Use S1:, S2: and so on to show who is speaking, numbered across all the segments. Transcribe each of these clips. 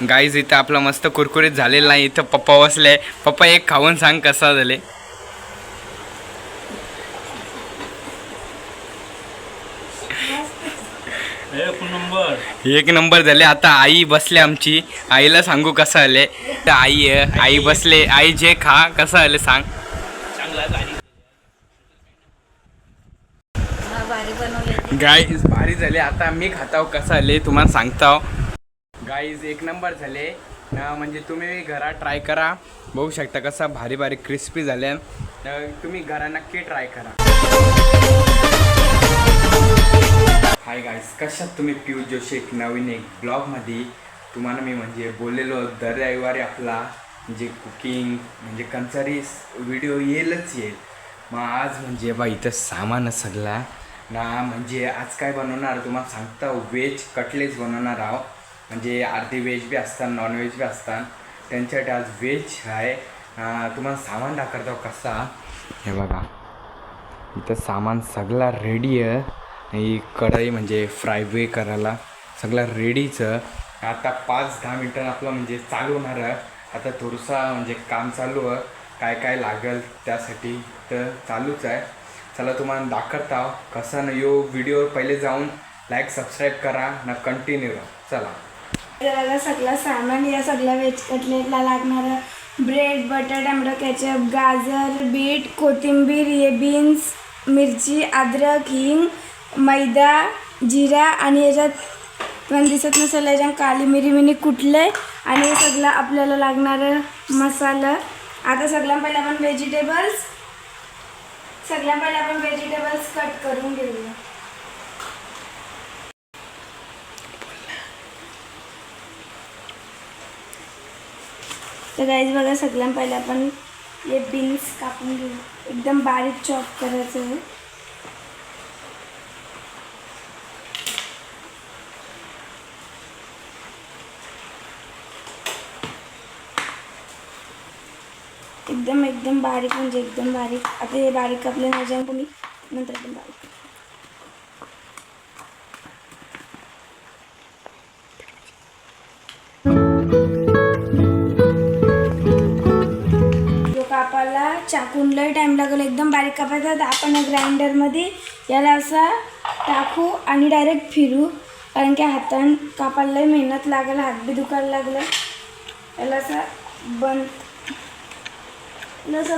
S1: Guys इथं आपला मस्त कुरकुरीत झालेला नाही. इथं पप्पा बसले. पप्पा एक खाऊन सांग कसा झाले. एक नंबर झाले. आता आई बसले आमची. आईला सांगू कसं आले. तर आई बसले. आई जे खा कसं आले सांग. गाईज भारी झाले. आता मी खाताव कसं आले तुम्हाला सांगताव. गाईज एक नंबर झाले. म्हणजे तुम्ही घरात ट्राय करा. बघू शकता कसा भारी भारी क्रिस्पी झाले. तुम्ही घरात नक्की ट्राय करा. हाय गाईज, कशात तुम्ही पियुष जोशी एक नवीन एक ब्लॉगमध्ये तुम्हाला मी म्हणजे बोललेलो दर रविवारी आपला म्हणजे कुकिंग म्हणजे कंसारी व्हिडिओ येईल. मग आज म्हणजे बा इथं सामान सगळा ना. म्हणजे आज काय बनवणार तुम्हाला सांगता. व्हेज कटलेट्स बनवणार आहो. म्हणजे अर्धी व्हेज बी असतात नॉनव्हेज बी असतात. त्यांच्यासाठी आज व्हेज आहे. तुम्हाला सामान दाखवतो कसा. हे बघा इथं सामान सगळा रेडी आहे. ही कढई म्हणजे फ्राय वे करायला सगळं रेडीचं. आता 5-10 मिनटं आपलं म्हणजे चालू होणार आहे. आता थोडंसं म्हणजे काम चालू आहे. काय काय लागेल त्यासाठी तर चालूच आहे. चला तुम्हाला दाखवता कसा ना. यो व्हिडिओ पहिले जाऊन लाईक सबस्क्राईब करा ना. कंटिन्यू चला.
S2: सगळं सामान या सगळ्या व्हेज कटलेटला लागणारं ब्रेड, बटर, टोमॅटो केचप, गाजर, बीट, कोथिंबीर, हे बीन्स, मिरची, अद्रक, हिंग, मैदा, जिरा आणि याच्यात पण दिसत नसेल याच्यात काली मिरी मिनी कुटले आणि हे सगळं आपल्याला लागणारं मसाला. आता सगळ्यात पहिला आपण व्हेजिटेबल्स कट करून घेऊया. तर गाईज बघा सगळ्यात पहिला आपण हे बीन्स कापून घेऊ. एकदम बारीक चॉप करायचं आहे. एकदम बारीक म्हणजे एकदम बारीक. आता हे बारीक कापले नाही तुम्ही नंतर एकदम बारीक. कापायला चाकून लय टाईम लागेल. एकदम बारीक कापायचा. तर आपण ग्राइंडरमध्ये याला असा टाकू आणि डायरेक्ट फिरू. कारण की हातान कापायला लय मेहनत लागेल. हात बी दुखायला लागलं. याला असं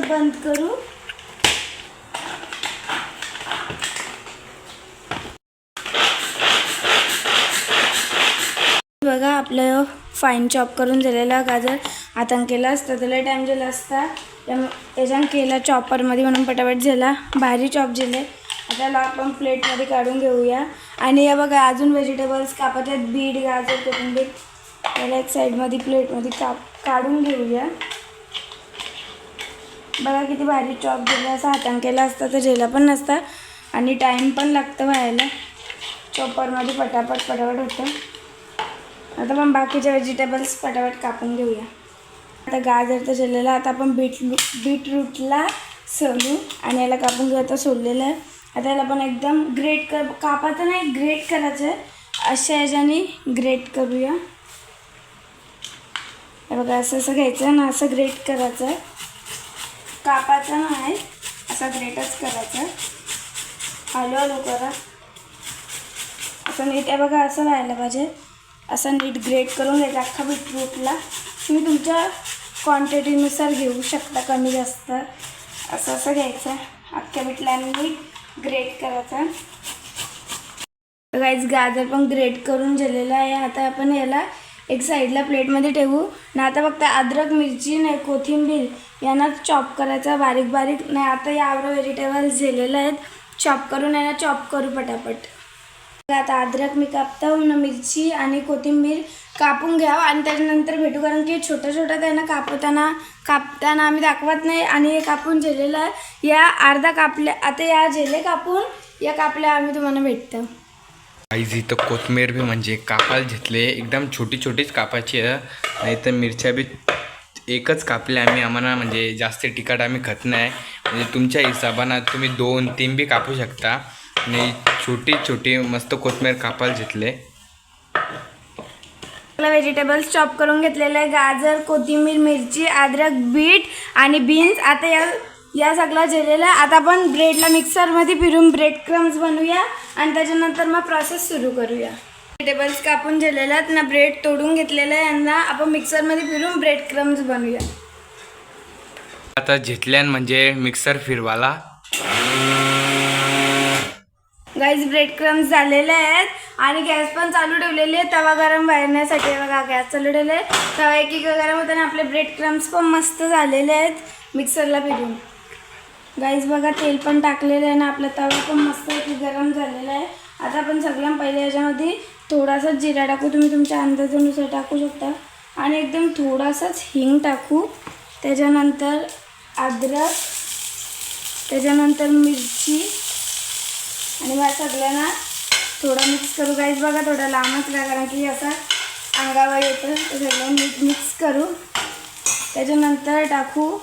S2: बंद करू. बघा आपलं फाईन चॉप करून झालेला गाजर हातान केला असता तर लय टाईम झाला असता. त्याच्यानं केला चॉपरमध्ये म्हणून पटापट झाला. भारी चॉप झाले. आता आपण प्लेटमध्ये काढून घेऊया. आणि या बघा अजून व्हेजिटेबल्स कापत आहेत. बीट, गाजर, कोथिंबीर. त्याला एक साईडमध्ये प्लेटमध्ये काढून घेऊया. बघा किती भारी चॉप झाला. असं हातान केला असता तर झाला पण नसता आणि टाईम पण लागतं व्हायला. चॉपरमध्ये पटापट होतं. आता आपण बाकीचे व्हेजिटेबल्स पटापट कापून घेऊया. आता गाजर तर झालेला. आता आपण बीटरूटला सोलू आणि याला कापून घेऊ. आता सोललेलं आहे. आता याला पण एकदम कापायचं नाही, ग्रेट करायचं आहे. अशा ह्याच्याने ग्रेट करूया. हे बघा असं घ्यायचं ना. असं ग्रेट करायचं आहे. कापायचं नाही, असा ग्रेटच करायचं. हळू करा. असं नीट आहे बघा. असं व्हायला पाहिजे. असं नीट ग्रेट करून घ्यायचं अख्खा बीटरूटला. तुम्ही तुमच्या क्वांटिटीनुसार घेऊ शकता, कमी जास्त. असं घ्यायचं. अख्ख्या बीटला नीट ग्रेट करायचं. गाईज गाजर पण ग्रेट करून झालेलं आहे. आता आपण याला एक साईडला प्लेटमध्ये ठेवू ना. आता फक्त अद्रक, मिरची नाही कोथिंबीर यांना चॉप करायचा बारीक नाही. आता यावर व्हेजिटेबल्स झालेले आहेत. चॉप करून यांना चॉप करू पटापट. आता अद्रक मी कापतो ना. मिरची आणि कोथिंबीर कापून घ्यावं आणि त्याच्यानंतर भेटू. कारण की छोटं त्यांना कापताना आम्ही दाखवत नाही. आणि हे कापून झालेलं आहे. या अर्धा कापल्या. आता या झेले कापून या कापल्या आम्ही तुम्हाला भेटतो.
S1: आईज इथं कोथमीर बी म्हणजे कापायला घेतले. एकदम छोटीच कापायची आहे. नाही तर मिरच्या बी एकच कापल्या आम्ही. आम्हाला म्हणजे जास्त तिखट आम्ही खात नाही. म्हणजे तुमच्या हिशोबानं तुम्ही 2-3 बी कापू शकता. आणि छोटी मस्त कोथमीर कापायला घेतले.
S2: व्हेजिटेबल्स चॉप करून घेतलेले आहे, गाजर, कोथिंबीर, मिरची, अद्रक, बीट आणि बीन्स. आता या सगळं झालेलं आहे. आता आपण ब्रेडला मिक्सरमध्ये फिरून ब्रेड क्रम्स बनवूया आणि त्याच्यानंतर मग प्रोसेस सुरू करूया. व्हेजिटेबल्स कापून झालेले आहेत ना, ब्रेड तोडून घेतलेलं आहे, यांना आपण मिक्सरमध्ये फिरून ब्रेड क्रम्स बनवूया.
S1: आता झेटल्यान म्हणजे मिक्सर फिरवाला.
S2: गाईज ब्रेड क्रम्स झालेले आहेत आणि गॅस पण चालू ठेवलेली आहे तवा गरम व्हायण्यासाठी. बघा गॅस चालू ठेवले, तवा एक गरम होताना आपले ब्रेड क्रम्स पण मस्त झालेले आहेत मिक्सरला फिरून. गाईज बघा तेल पण टाकलेलं आहे ना, आपला तवा पण मस्त गरम झालेला आहे. आता आपण सगळ्यात पहिले याच्यामध्ये थोडासा जिरा टाकू, तुम्ही तुमच्या अंदाजानुसार टाकू शकता, आणि एकदम थोडासाच हिंग टाकू, त्याच्यानंतर अद्रक, त्याच्यानंतर मिरची, आणि मग सगळ्यांना थोडं मिक्स करू. गाईज बघा थोडं लांबच का, कारण की असं अंगावर येतं, तर सगळं मिक्स करू. त्याच्यानंतर टाकू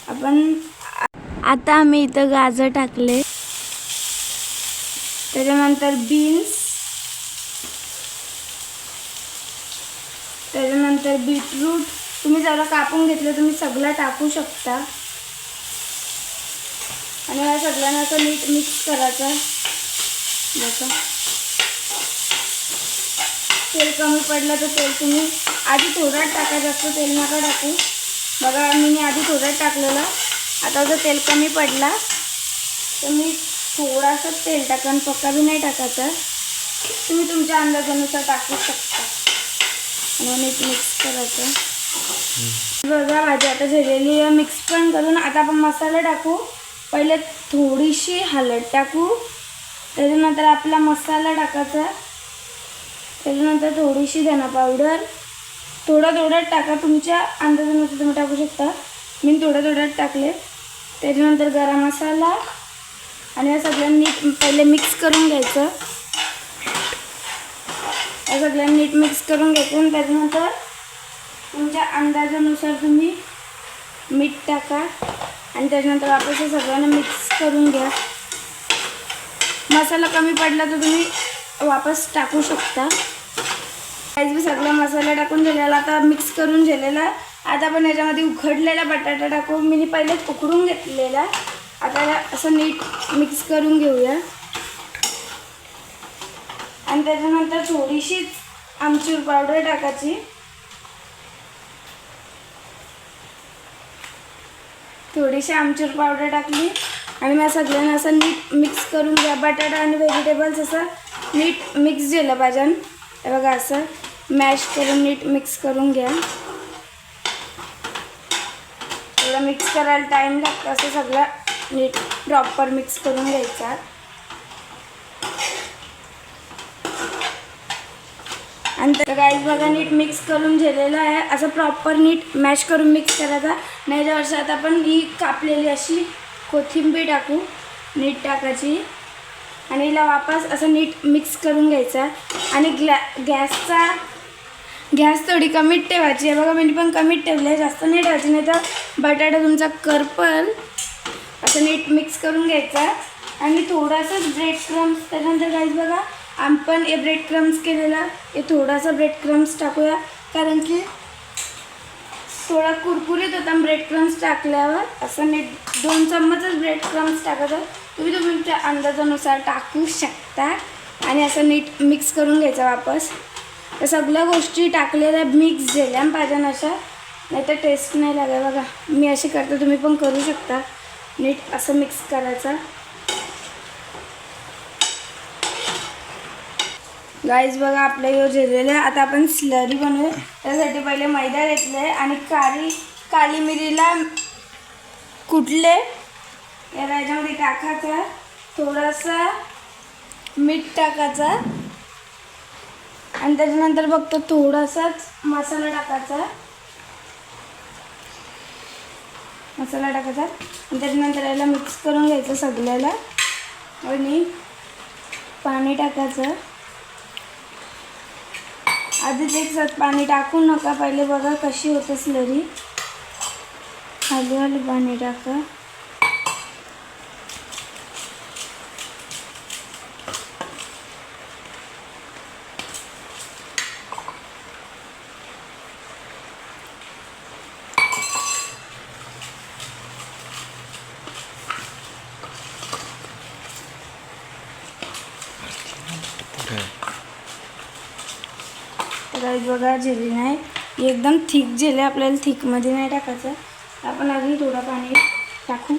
S2: आपण, आता आम्ही इथं गाजर टाकले, त्याच्यानंतर बीन्स, त्याच्यानंतर बीटरूट. तुम्ही जरा कापून घेतलं तुम्ही सगळं टाकू शकता. आणि या सगळ्यांना असं नीट मिक्स करायचं. बघा तेल कमी पडलं तर तेल तुम्ही आधी थोडं टाका, जास्त तेल नका टाकू. बघा मी आधी थोडं टाकलेलं, आता जर तेल कमी पडला तर मी थोडासा तेल टाका, पक्का बी नाही टाकायचा, तुम्ही तुमच्या अंदाजानुसार टाकू शकता. आणि नीट मिक्स करायचं. बघा भाजी आता झालेली आहे, मिक्स पण करून आता आपण मसाला टाकू. पहिले थोडीशी हळद टाकू, त्याच्यानंतर आपला मसाला टाकायचा, त्याच्यानंतर थोडीशी धना पावडर, थोडं टाका, तुमच्या अंदाजानुसार तुम्ही टाकू शकता, मी थोडं टाकले. त्याच्यानंतर गरम मसाला, आणि या सगळ्यांनी नीट पहिले मिक्स करून घ्यायचं. या सगळ्यांनी नीट मिक्स करून घ्यायचं, आणि त्याच्यानंतर तुमच्या अंदाजानुसार तुम्ही मीठ टाका, आणि त्याच्यानंतर वापस हे सगळ्यांना मिक्स करून घ्या. मसाला कमी पडला तर तुम्ही वापस टाकू शकता. काहीच बी सगळा मसाला टाकून झालेला, आता मिक्स करून झालेला. आता आपण याच्यामध्ये उकडलेला बटाटा टाकू, मी पहिलेच उकडून घेतलेला. आता असं नीट मिक्स करून घेऊया, आणि त्याच्यानंतर थोडीशी आमचूर पावडर टाकायची, थोडीशी आमचूर पावडर टाकली, आणि मग सगळ्यांना असं नीट मिक्स करून घ्या. बटाटा आणि व्हेजिटेबल्स असं नीट मिक्स झालं पाहिजे. हे बघा असं मॅश करून नीट मिक्स करून घ्या. थोडं मिक्स करायला टाईम लागतं, असं सगळं नीट प्रॉपर मिक्स करून घ्यायचा. आणि तर गाईज बघा नीट मिक्स करून झालेलं आहे, असं प्रॉपर नीट मॅश करून मिक्स करायचा. नाही ज्या वर्षात आपण ही कापलेली अशी कोथिंबीर टाकू, नीट टाकायची, आणि हिला वापस असं नीट मिक्स करून घ्यायचा. आणि गॅस थोडी कमीच ठेवायची आहे. बघा मी पण कमीच ठेवलं आहे, जास्त नाही ठेवायची, नाही तर बटाटा तुमचा करपल. असं नीट मिक्स करून घ्यायचा, आणि थोडासाच ब्रेड क्रम्स. त्याच्यानंतर गाईज बघा आपण हे ब्रेड क्रम्स केलेला, हे थोडासा ब्रेड क्रम्स टाकूया, कारण की थोडा कुरकुरीत होता ब्रेड क्रम्स टाकल्यावर. असं नीट 2 चम्मचच ब्रेड क्रम्स टाकायचं, तुम्ही तुमच्या अंदाजानुसार टाकू शकता. आणि असं नीट मिक्स करून घ्यायचं वापस. तर सगळ्या गोष्टी टाकलेल्या मिक्स झाल्या पाहिजे अशा, नाही तर टेस्ट नाही लागेल. बघा मी अशी करते, तुम्ही पण करू शकता. नीट असं मिक्स करायचं. गाईज बघा आपलं हे झालेलं आहे. आता आपण स्लरी बनवूया. त्यासाठी पहिले मैदा घेतलं आहे, आणि काली मिरीला कुटले याच्यामध्ये टाकायचं, थोडासा मीठ टाकायचा, आणि त्याच्यानंतर फक्त थोडासाच मसाला टाकायचा, आणि त्याच्यानंतर याला मिक्स करून घ्यायचं सगळ्याला, आणि पाणी टाकायचं. आधीच एक साथ पाणी टाकू नका, पहिले बघा कशी होते स्लरी. हळू पाणी टाका. गाईज बघा जेली नाही, ही एकदम थिक जेली, आपल्याला थिकमध्ये नाही टाकायचं. आपण अजून थोडं पाणी टाकू,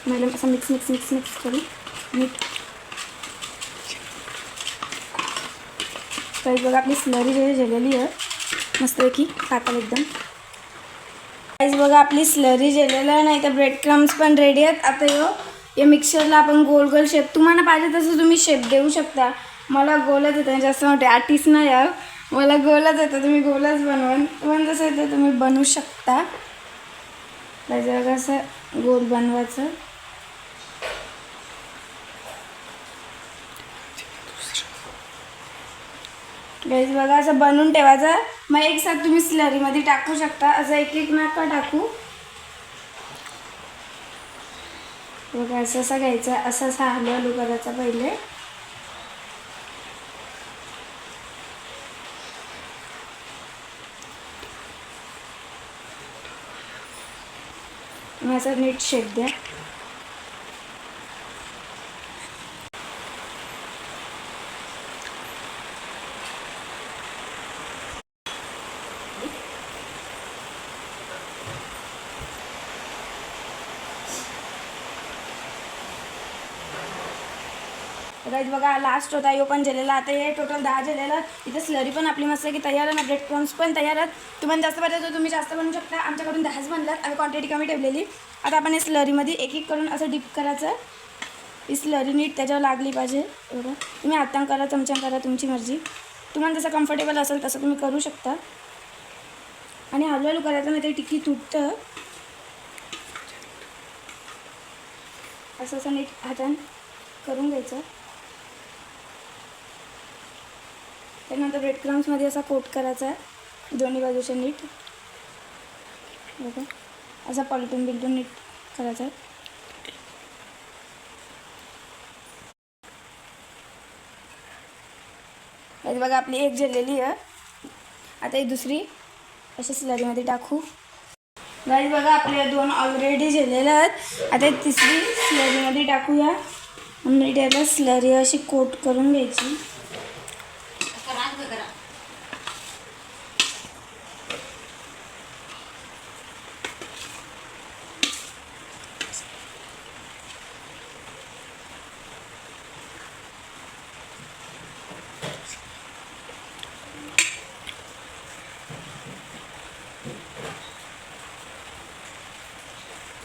S2: मला असं मिक्स मिक्स मिक्स मिक्स करू. मीठ गाईज बघा आपली स्लरी जेलेली आहे मस्तपैकी पातळ एकदम. गाईज बघा आपली स्लरी जेलेलं आहे, नाही तर ब्रेड क्रम्स पण रेडी आहेत. आता या मिक्सरला आपण गोल गोल शेप तुम्हाला पाहिजे तसं तुम्ही शेप देऊ शकता. मला गोलच येतं, जास्त मोठे आर्टिस्ट नाही यार, मला गोलच येतं, तुम्ही गोलच बनवून तुम्हाला जसं येतं तुम्ही बनवू शकता. त्याचं कसं गोल बनवायचं. गाईज बघा असं बनवून ठेवायचं, मग एक साथ तुम्ही स्लरीमध्ये टाकू शकता. असं एक एक नका टाकू. बघा असं असं घ्यायचं, असं असं हलू करायचा पहिले. मग असं नीट शेप द्या. गाईज बघा लास्ट होता यो पण जेलेला. आता हे टोटल 10 जेलेला. इथे स्लरी पण आपली मस्त की तयार आहे ना, ब्रेड क्रम्स पण तयार आहेत. तुम्हाला जास्त पाहिजे तर तुम्ही जास्त बनवू शकता. आमच्याकडून 10च बनल्यात, आम्ही क्वांटिटी कमी ठेवलेली. आता आपण हे स्लरीमध्ये एक एक करून असं डिप करायचं. ही स्लरी नीट त्याच्यावर लागली पाहिजे. बघा तुम्ही हातानं करा, चमच्यानं करा, तुमची मर्जी. तुम्हाला जसं कम्फर्टेबल असेल तसं तुम्ही करू शकता. आणि हळूहळू करायचं नाही तर टिक्की तुटतं. असं असं नीट हातानं करून घ्यायचं. त्यानंतर ब्रेड क्रम्समध्ये असा कोट करायचा आहे दोन्ही बाजूच्या नीट. बघा असा पलटून बिलटून नीट करायचा आहे. बघा आपली एक जेलेली आहे. आता ही दुसरी अशा स्लरीमध्ये टाकू. गाईज बघा आपले 2 ऑलरेडी जेलेले आहेत. आता एक तिसरी स्लरीमध्ये टाकूया. आणि त्याला स्लरी अशी कोट करून घ्यायची.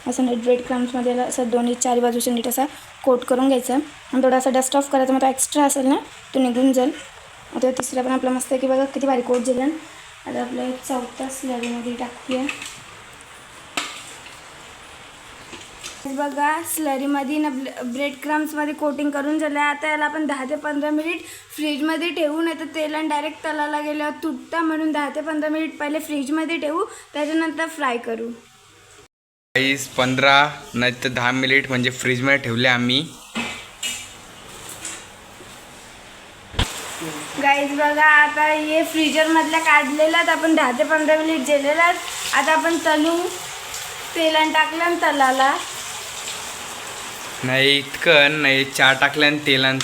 S2: असं नीट ब्रेड क्रम्समध्ये असं दोन्ही चारी बाजूचे नीट असा कोट करून घ्यायचं. आणि थोडासा डस्ट ऑफ करायचा, मग तो एक्स्ट्रा असेल ना तो निघून जाईल. आता तिसरा पण आपला मस्त आहे की बघा किती भारी कोट झालं. आता आपल्या चौथ्या स्लरीमध्ये टाकूया. बघा स्लरीमध्ये ना ब्रेड क्रम्समध्ये कोटिंग करून झालं आहे. आता याला आपण 10 ते 15 मिनिट फ्रीजमध्ये ठेवू, नाही तर तेल आणि डायरेक्ट तलाला गेल्यावर तुटतं. म्हणून 10 ते 15 मिनिट पहिले फ्रीजमध्ये ठेवू, त्याच्यानंतर फ्राय करू.
S1: 15 नाही तर 10 मिनिट म्हणजे फ्रीजमध्ये ठेवले आम्ही.
S2: गाईज बघा आता हे फ्रीजरमधल्या काढलेलं आपण 10 ते 15 मिनिट जेलेलं. आता आपण तलू, तेलान टाकलं आणि तलाला.
S1: नाही इतकं नाही, चहा टाकल्यान तेलान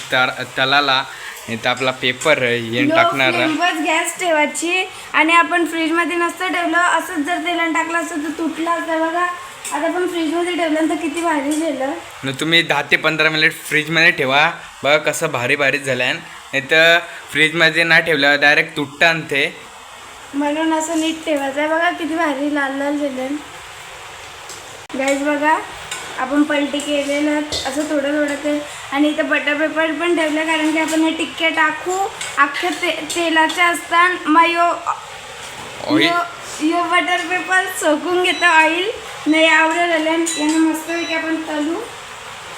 S1: तलाला. नाही तर आपला पेपर हे टाकणार.
S2: फ्लेमवर गॅस ठेवायची. आणि आपण फ्रीजमध्ये नसतं ठेवलं, असंच जर तेलान टाकलं असतं तर तुटलं असतं. बघा आता आपण फ्रीजमध्ये ठेवलं तर किती भारी झालं.
S1: न तुम्ही 10 ते 15 मिनिट फ्रीजमध्ये ठेवा. बघा कसं भारी भारी झालं. नाही तर फ्रीजमध्ये नाही ठेवलं डायरेक्ट तुटतं ते.
S2: म्हणून असं नीट ठेवायचं आहे. बघा किती भारी लाल लाल झालं. गाईज बघा आपण पलटी केलेलं असं थोडं थोडं तेल. आणि इथं बटर पेपर पण ठेवलं, कारण की आपण हे टिक्के टाकू अख्ख्या तेलाचे असतात. मग यो बटर पेपर सोकून घेतं ऑइल. नाही आवडलं झालं यानं मस्तपैकी आपण तलू.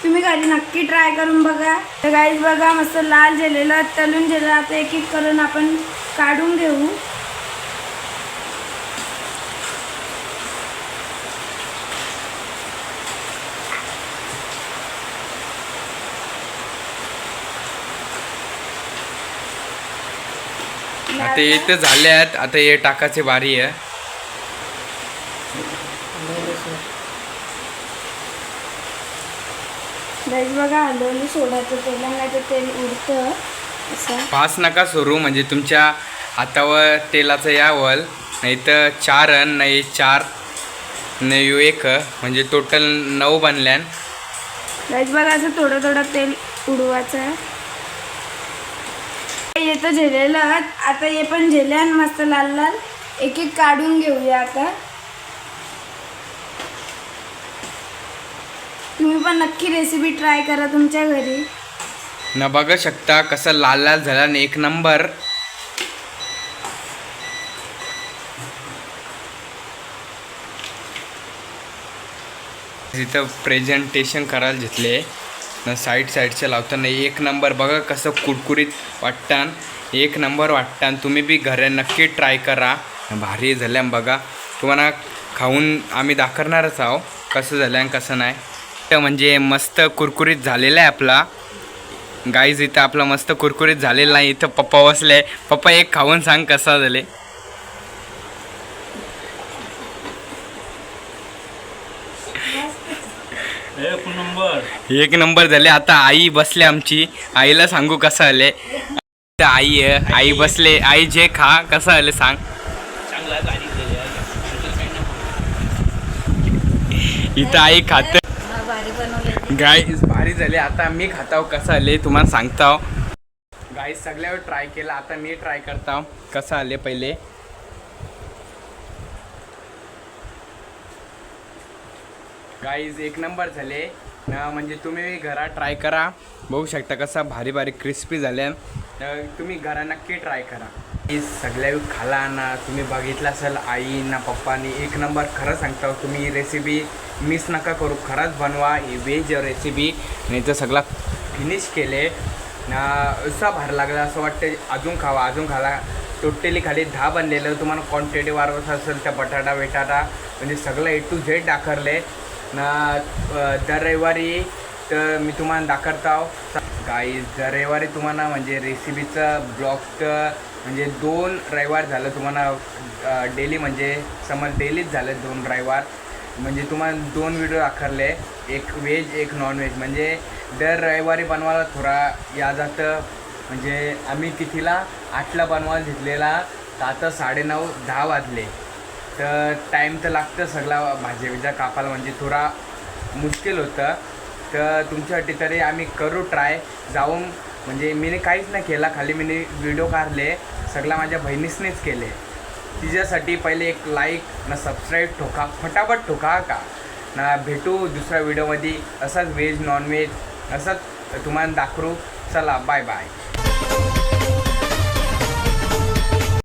S2: तुम्ही घरी नक्की ट्राय करून बघा. तर गाईज बघा मस्त लाल झालेलं तलून झालं. आता एक एक करून आपण काढून घेऊ.
S1: आता इथे झाले आहेत. आता हे टाकायची बारी आहे.
S2: गाईज बघा हलवून सोडायचं तेला, नाही तर तेल उडतं असं.
S1: फास्ट नका सोडू, म्हणजे तुमच्या हातावर तेलाचं यावल नाही तर 4 नाही 4 नाही 1 म्हणजे टोटल 9 बनल्यान.
S2: गाईज बघा असं थोडं थोडं तेल उडवायचं आहे. हे तर झेलेलं आता हे पण झेले आणि मस्त लाल लाल एक एक काढून घेऊया. आता तुम्ही पण नक्की रेसिपी ट्राय करा तुमच्या घरी.
S1: न बघू शकता कसं लाल लाल झाला आणि एक नंबर. इथं प्रेझेंटेशन करायला घेतले न साईडचे लावताना एक नंबर. बघा कसं कुरकुरीत वाटतं, एक नंबर वाटतं. तुम्ही बी घरी नक्की ट्राय करा. भारी झाल्या बघा. तुम्हाला खाऊन आम्ही दाखवणारच आहो कसं झालं आणि कसं नाही. तर म्हणजे मस्त कुरकुरीत झालेला आहे आपला गाईज. इथं आपला मस्त कुरकुरीत झालेला नाही. इथं पप्पा बसले. पप्पा एक खाऊन सांग कसा झाले. एक नंबर झाले. आता आई बसले आमची, आईला सांगू कसं आले. आई बसले. आई जे खा कसं आले सांग. इथं आई खात. गाईस भारी झाले. आता मी खाताव कसं आले तुम्हाला सांगताव. गाईस सगळ्यावर ट्राय केला, आता मी ट्राय करताव कसं आले. पहिले गाईज एक नंबर झाले ना. म्हणजे तुम्ही घरात ट्राय करा. बघू शकता कसा भारी भारी क्रिस्पी झाल्या. तुम्ही घरा नक्की ट्राय करा. सगळ्या खाला ना. तुम्ही बघितलं असेल आई ना पप्पानी एक नंबर. खरं सांगता तुम्ही रेसिपी मिस नका करू. खरंच बनवा ही व्हेज रेसिपी. नाही तर सगळा फिनिश केले ना. असा भार लागला असं वाटतं अजून खावा अजून खाला. टोटली खाली 10 बनलेलं. तुम्हाला क्वांटिटी वाढवत असेल तर बटाटा वेटाटा म्हणजे सगळं A to Z दाखवले ना. दर रविवारी तर मी तुम्हाला दाखवतो गाईज. दर रविवारी तुम्हाला म्हणजे रेसिपीचं ब्लॉग म्हणजे 2 रविवार झालं तुम्हाला डेली. म्हणजे समज डेलीच झालं 2 रविवार. म्हणजे तुम्हाला 2 व्हिडिओ दाखवले, एक व्हेज एक नॉन व्हेज. म्हणजे दर रविवारी बनवायला थोडा या जातं. म्हणजे आम्ही कितीला 8ला बनवायला घेतलेला तर आता 9:30 10 वाजले. तर टाईम तर लागतं सगळा भाज्या कापायला. म्हणजे थोडा मुश्किल होतं. तर तुमच्यासाठी तरी आम्ही करू ट्राय जाऊन. म्हणजे मी काहीच नाही केला, खाली मी व्हिडिओ काढले. सगळा माझ्या बहिणीसनेच केले. तिच्यासाठी पहिले एक लाईक ना सबस्क्राईब ठोका, फटाफट ठोका का ना. भेटू दुसऱ्या व्हिडिओमध्ये असंच व्हेज नॉन व्हेज असंच तुम्हाला दाखवू. चला बाय बाय.